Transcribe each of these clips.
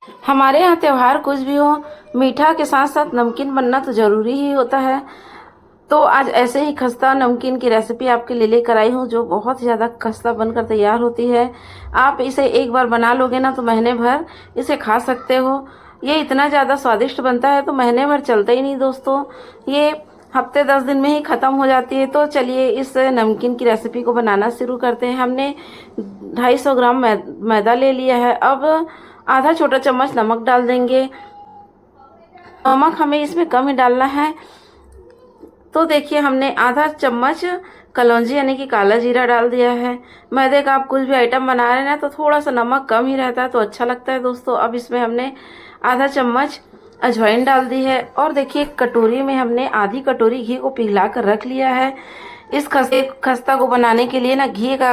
हमारे यहाँ त्योहार कुछ भी हो, मीठा के साथ साथ नमकीन बनना तो ज़रूरी ही होता है। तो आज ऐसे ही खस्ता नमकीन की रेसिपी आपके लिए लेकर आई हूँ, जो बहुत ही ज़्यादा खस्ता बनकर तैयार होती है। आप इसे एक बार बना लोगे ना तो महीने भर इसे खा सकते हो। ये इतना ज़्यादा स्वादिष्ट बनता है तो महीने भर चलता ही नहीं दोस्तों, ये हफ्ते 10 दिन में ही ख़त्म हो जाती है। तो चलिए इस नमकीन की रेसिपी को बनाना शुरू करते हैं। हमने 250 ग्राम मैदा ले लिया है। अब आधा छोटा चम्मच नमक डाल देंगे। नमक हमें इसमें कम ही डालना है। तो देखिए हमने आधा चम्मच कलौंजी यानी कि काला जीरा डाल दिया है। मैदे का आप कुछ भी आइटम बना रहे हैं ना तो थोड़ा सा नमक कम ही रहता है तो अच्छा लगता है दोस्तों। अब इसमें हमने आधा चम्मच अजवाइन डाल दी है। और देखिए कटोरी में हमने आधी कटोरी घी को पिघला कर रख लिया है। इस खस्ता को बनाने के लिए ना घी का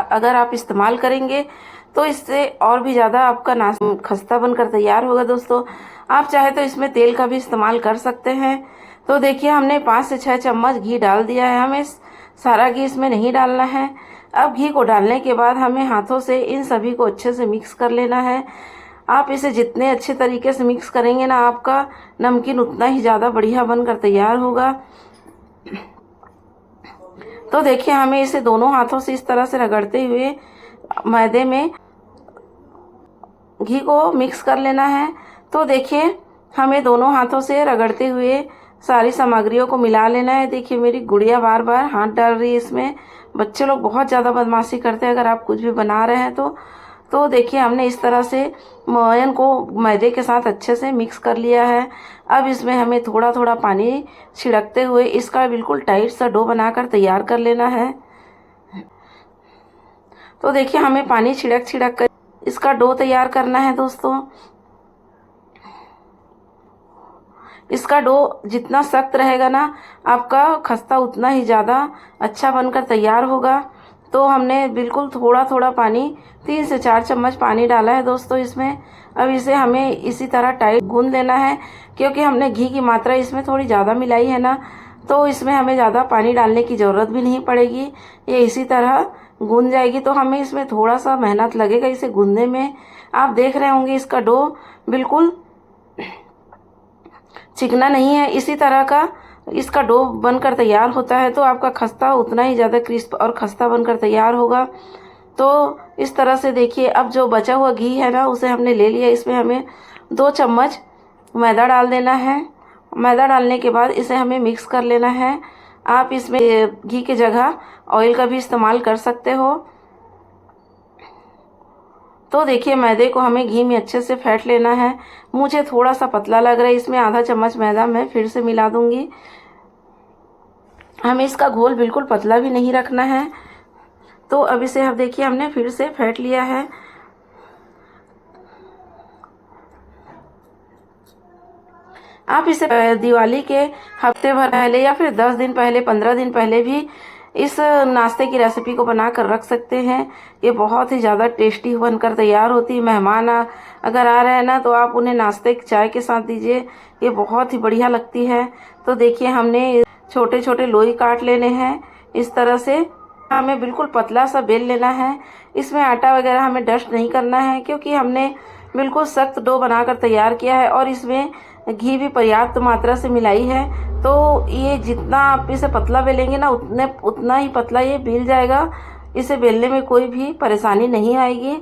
अगर आप इस्तेमाल करेंगे तो इससे और भी ज़्यादा आपका खस्ता बनकर तैयार होगा दोस्तों। आप चाहे तो इसमें तेल का भी इस्तेमाल कर सकते हैं। तो देखिए हमने 5 से 6 चम्मच घी डाल दिया है। हमें सारा घी इसमें नहीं डालना है। अब घी को डालने के बाद हमें हाथों से इन सभी को अच्छे से मिक्स कर लेना है। आप इसे जितने अच्छे तरीके से मिक्स करेंगे ना, आपका नमकीन उतना ही ज़्यादा बढ़िया बनकर तैयार होगा। तो देखिए हमें इसे दोनों हाथों से इस तरह से रगड़ते हुए मैदे में घी को मिक्स कर लेना है। तो देखिए हमें दोनों हाथों से रगड़ते हुए सारी सामग्रियों को मिला लेना है। देखिए मेरी गुड़िया बार बार हाथ डाल रही है इसमें। बच्चे लोग बहुत ज़्यादा बदमाशी करते हैं अगर आप कुछ भी बना रहे हैं तो देखिए हमने इस तरह से मोयन को मैदे के साथ अच्छे से मिक्स कर लिया है। अब इसमें हमें थोड़ा थोड़ा पानी छिड़कते हुए इसका बिल्कुल टाइट सा डो बनाकर तैयार कर लेना है। तो देखिए हमें पानी छिड़क छिड़क कर इसका डो तैयार करना है दोस्तों। इसका डो जितना सख्त रहेगा ना, आपका खस्ता उतना ही ज़्यादा अच्छा बनकर तैयार होगा। तो हमने बिल्कुल थोड़ा थोड़ा पानी 3 से 4 चम्मच पानी डाला है दोस्तों इसमें। अब इसे हमें इसी तरह टाइट गूंद लेना है, क्योंकि हमने घी की मात्रा इसमें थोड़ी ज़्यादा मिलाई है ना, तो इसमें हमें ज़्यादा पानी डालने की ज़रूरत भी नहीं पड़ेगी। ये इसी तरह गूंद जाएगी। तो हमें इसमें थोड़ा सा मेहनत लगेगा इसे गूंदने में। आप देख रहे होंगे इसका डो बिल्कुल चिकना नहीं है। इसी तरह का इसका डो बनकर तैयार होता है तो आपका खस्ता उतना ही ज़्यादा क्रिस्प और खस्ता बनकर तैयार होगा। तो इस तरह से देखिए अब जो बचा हुआ घी है ना उसे हमने ले लिया। इसमें हमें 2 चम्मच मैदा डाल देना है। मैदा डालने के बाद इसे हमें मिक्स कर लेना है। आप इसमें घी की जगह ऑयल का भी इस्तेमाल कर सकते हो। तो देखिए मैदे को हमें घी में अच्छे से फेंट लेना है। मुझे थोड़ा सा पतला लग रहा है, इसमें आधा चम्मच मैदा मैं फिर से मिला दूंगी। हमें इसका घोल बिल्कुल पतला भी नहीं रखना है। तो अब इसे अब देखिए हमने फिर से फेंट लिया है। आप इसे दिवाली के हफ्ते भर पहले या फिर 10 दिन पहले 15 दिन पहले भी इस नाश्ते की रेसिपी को बना कर रख सकते हैं। ये बहुत ही ज़्यादा टेस्टी बनकर तैयार होती है। मेहमान अगर आ रहे हैं ना तो आप उन्हें नाश्ते चाय के साथ दीजिए, ये बहुत ही बढ़िया लगती है। तो देखिए हमने छोटे छोटे लोई काट लेने हैं इस तरह से। हमें बिल्कुल पतला सा बेल लेना है। इसमें आटा वगैरह हमें डस्ट नहीं करना है, क्योंकि हमने बिल्कुल सख्त डो बनाकर तैयार किया है और इसमें घी भी पर्याप्त मात्रा से मिलाई है। तो ये जितना आप इसे पतला बेलेंगे ना उतना ही पतला ये बेल जाएगा। इसे बेलने में कोई भी परेशानी नहीं आएगी।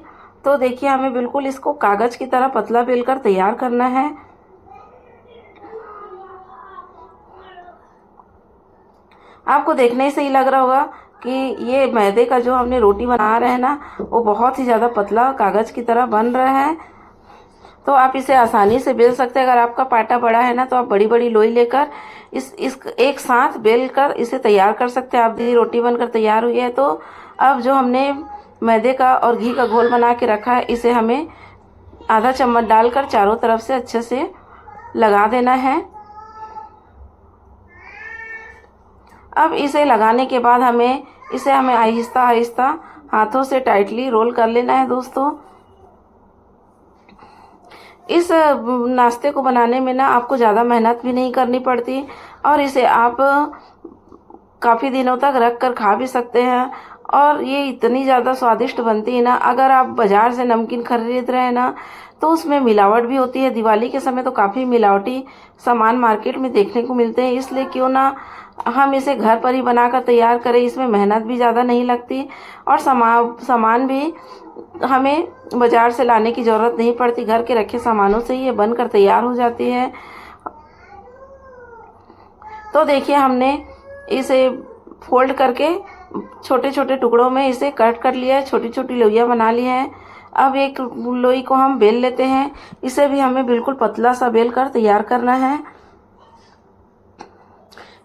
तो देखिए हमें बिल्कुल इसको कागज़ की तरह पतला बेलकर तैयार करना है। आपको देखने से ही लग रहा होगा कि ये मैदे का जो हमने रोटी बना रहे हैं ना वो बहुत ही ज़्यादा पतला कागज़ की तरह बन रहा है। तो आप इसे आसानी से बेल सकते हैं। अगर आपका पाटा बड़ा है ना तो आप बड़ी बड़ी लोई लेकर इस एक साथ बेल कर इसे तैयार कर सकते हैं। आपकी रोटी बनकर तैयार हुई है। तो अब जो हमने मैदे का और घी का घोल बना के रखा है इसे हमें आधा चम्मच डालकर चारों तरफ से अच्छे से लगा देना है। अब इसे लगाने के बाद इसे हमें आहिस्ता आहिस्ता हाथों से टाइटली रोल कर लेना है दोस्तों। इस नाश्ते को बनाने में ना आपको ज़्यादा मेहनत भी नहीं करनी पड़ती और इसे आप काफ़ी दिनों तक रख कर खा भी सकते हैं। और ये इतनी ज़्यादा स्वादिष्ट बनती है ना। अगर आप बाज़ार से नमकीन खरीद रहे हैं ना तो उसमें मिलावट भी होती है। दिवाली के समय तो काफ़ी मिलावटी सामान मार्केट में देखने को मिलते हैं, इसलिए क्यों ना हम इसे घर पर ही बनाकर तैयार करें। इसमें मेहनत भी ज़्यादा नहीं लगती और सामान भी हमें बाज़ार से लाने की ज़रूरत नहीं पड़ती। घर के रखे सामानों से ही ये बनकर तैयार हो जाती है। तो देखिए हमने इसे फोल्ड करके छोटे छोटे टुकड़ों में इसे कट कर लिया है, छोटी छोटी लोइयाँ बना ली हैं। अब एक लोई को हम बेल लेते हैं। इसे भी हमें बिल्कुल पतला सा बेल कर तैयार करना है।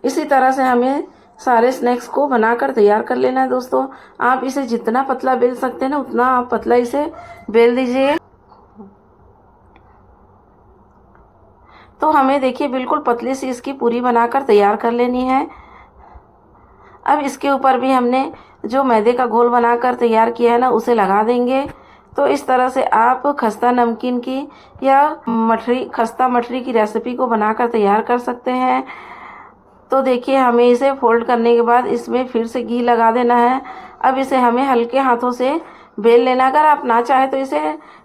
इसी तरह से हमें सारे स्नैक्स को बनाकर तैयार कर लेना है दोस्तों। आप इसे जितना पतला बेल सकते हैं ना उतना आप पतला इसे बेल दीजिए। तो हमें देखिए बिल्कुल पतली सी इसकी पूरी बनाकर तैयार कर लेनी है। अब इसके ऊपर भी हमने जो मैदे का घोल बनाकर तैयार किया है ना उसे लगा देंगे। तो इस तरह से आप खस्ता नमकीन की या खस्ता मठरी की रेसिपी को बनाकर तैयार कर सकते हैं। तो देखिए हमें इसे फोल्ड करने के बाद इसमें फिर से घी लगा देना है। अब इसे हमें हल्के हाथों से बेल लेना। अगर आप ना चाहे तो इसे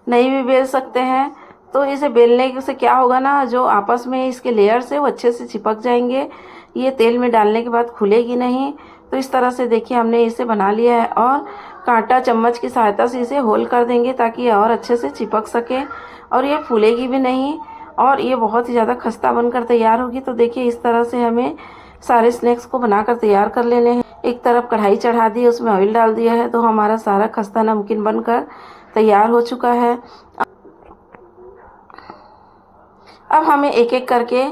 नहीं भी बेल सकते हैं। तो इसे बेलने से क्या होगा ना, जो आपस में इसके लेयर्स है वो अच्छे से चिपक जाएंगे। ये तेल में डालने के बाद खुलेगी नहीं। तो इस तरह से देखिए हमने इसे बना लिया है और कांटा चम्मच की सहायता से इसे होल कर देंगे ताकि ये और अच्छे से चिपक सके और ये फूलेगी भी नहीं और ये बहुत ही ज़्यादा खस्ता बनकर तैयार होगी। तो देखिए इस तरह से हमें सारे स्नैक्स को बनाकर तैयार कर लेने हैं। एक तरफ कढ़ाई चढ़ा दी, उसमें ऑयल डाल दिया है। तो हमारा सारा खस्ता नमकीन बनकर तैयार हो चुका है। अब हमें एक एक करके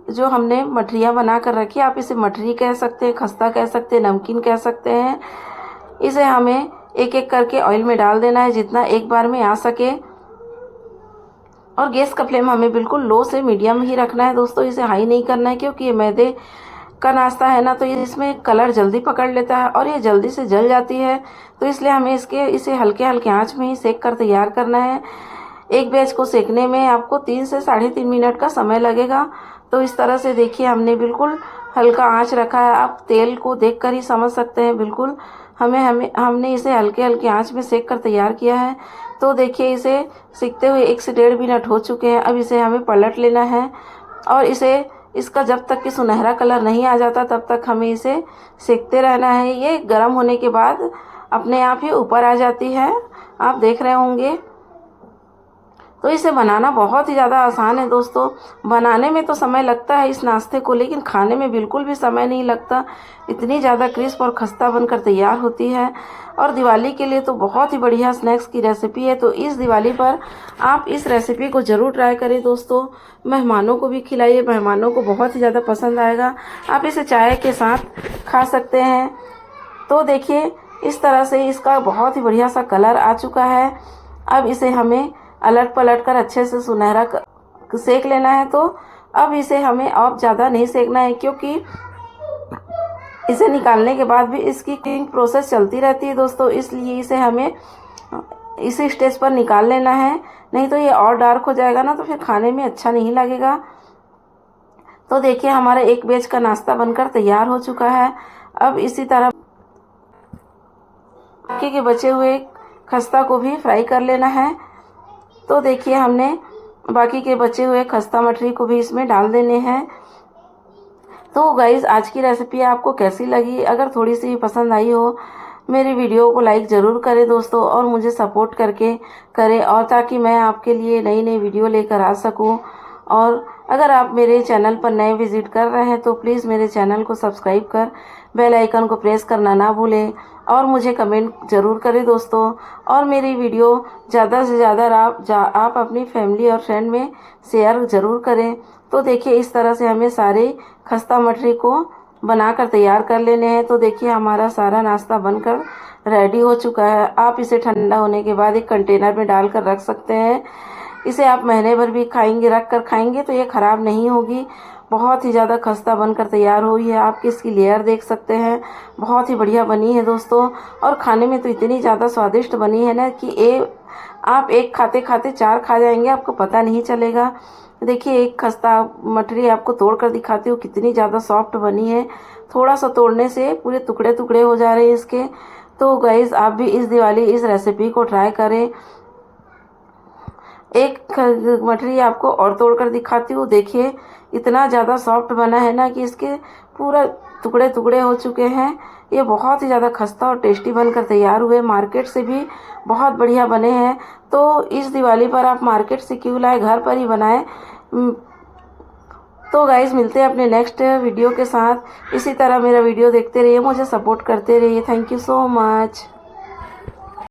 जो हमने मठरियाँ बना कर रखी, आप इसे मठरी कह सकते हैं, खस्ता कह सकते हैं, नमकीन कह सकते हैं। इसे हमें एक एक करके ऑयल में डाल देना है जितना एक बार में आ सके। और गैस का फ्लेम हमें बिल्कुल लो से मीडियम ही रखना है दोस्तों। इसे हाई नहीं करना है क्योंकि ये मैदे का नाश्ता है ना, तो ये इसमें कलर जल्दी पकड़ लेता है और ये जल्दी से जल जाती है। तो इसलिए हमें इसे हल्के हल्के आंच में ही सेक कर तैयार करना है। एक बैच को सेकने में आपको 3 से 3.5 मिनट का समय लगेगा। तो इस तरह से देखिए हमने बिल्कुल हल्का आंच रखा है। आप तेल को देखकर ही समझ सकते हैं बिल्कुल हमने इसे हल्के हल्के आंच में सेक कर तैयार किया है। तो देखिए इसे सेकते हुए 1 से 1.5 मिनट हो चुके हैं। अब इसे हमें पलट लेना है और इसका जब तक कि सुनहरा कलर नहीं आ जाता तब तक हमें इसे सेकते रहना है। ये गर्म होने के बाद अपने आप ही ऊपर आ जाती है, आप देख रहे होंगे। तो इसे बनाना बहुत ही ज़्यादा आसान है दोस्तों। बनाने में तो समय लगता है इस नाश्ते को, लेकिन खाने में बिल्कुल भी समय नहीं लगता। इतनी ज़्यादा क्रिस्प और खस्ता बनकर तैयार होती है और दिवाली के लिए तो बहुत ही बढ़िया स्नैक्स की रेसिपी है। तो इस दिवाली पर आप इस रेसिपी को ज़रूर ट्राई करें दोस्तों। मेहमानों को भी खिलाइए, मेहमानों को बहुत ही ज़्यादा पसंद आएगा। आप इसे चाय के साथ खा सकते हैं। तो देखिए इस तरह से इसका बहुत ही बढ़िया सा कलर आ चुका है। अब इसे हमें अलट पलट कर अच्छे से सुनहरा सेक लेना है। तो अब इसे हमें और ज़्यादा नहीं सेकना है क्योंकि इसे निकालने के बाद भी इसकी कुकिंग प्रोसेस चलती रहती है दोस्तों। इसलिए इसे हमें इसी स्टेज पर निकाल लेना है, नहीं तो ये और डार्क हो जाएगा ना, तो फिर खाने में अच्छा नहीं लगेगा। तो देखिए हमारा एक बैच का नाश्ता बनकर तैयार हो चुका है। अब इसी तरह बाकी के बचे हुए खस्ता को भी फ्राई कर लेना है। तो देखिए हमने बाकी के बचे हुए खस्ता मठरी को भी इसमें डाल देने हैं। तो गाइज़ आज की रेसिपी आपको कैसी लगी? अगर थोड़ी सी पसंद आई हो मेरी वीडियो को लाइक ज़रूर करें दोस्तों और मुझे सपोर्ट करें और ताकि मैं आपके लिए नई नई वीडियो लेकर आ सकूं। और अगर आप मेरे चैनल पर नए विजिट कर रहे हैं तो प्लीज़ मेरे चैनल को सब्सक्राइब कर बेल आइकन को प्रेस करना ना भूलें और मुझे कमेंट ज़रूर करें दोस्तों। और मेरी वीडियो ज़्यादा से ज़्यादा आप अपनी फैमिली और फ्रेंड में शेयर ज़रूर करें। तो देखिए इस तरह से हमें सारे खस्ता मठरी को बनाकर तैयार कर लेने हैं। तो देखिए हमारा सारा नाश्ता बनकर रेडी हो चुका है। आप इसे ठंडा होने के बाद एक कंटेनर में डालकर रख सकते हैं। इसे आप महीने भर भी रख कर खाएंगे तो ये ख़राब नहीं होगी। बहुत ही ज़्यादा खस्ता बनकर तैयार हुई है। आप इसकी लेयर देख सकते हैं, बहुत ही बढ़िया बनी है दोस्तों। और खाने में तो इतनी ज़्यादा स्वादिष्ट बनी है ना कि आप एक खाते खाते 4 खा जाएंगे, आपको पता नहीं चलेगा। देखिए एक खस्ता मठरी आपको तोड़ कर दिखाती हूँ, कितनी ज़्यादा सॉफ्ट बनी है। थोड़ा सा तोड़ने से पूरे टुकड़े टुकड़े हो जा रहे हैं इसके। तो गाइज़ आप भी इस दिवाली इस रेसिपी को ट्राई करें। एक मठरी आपको और तोड़ कर दिखाती हूँ। देखिए इतना ज़्यादा सॉफ्ट बना है ना कि इसके पूरा टुकड़े टुकड़े हो चुके हैं। ये बहुत ही ज़्यादा खस्ता और टेस्टी बनकर तैयार हुए, मार्केट से भी बहुत बढ़िया बने हैं। तो इस दिवाली पर आप मार्केट से क्यों लाए, घर पर ही बनाएं। तो गाइज़ मिलते हैं अपने नेक्स्ट वीडियो के साथ। इसी तरह मेरा वीडियो देखते रहिए, मुझे सपोर्ट करते रहिए। Thank you so much.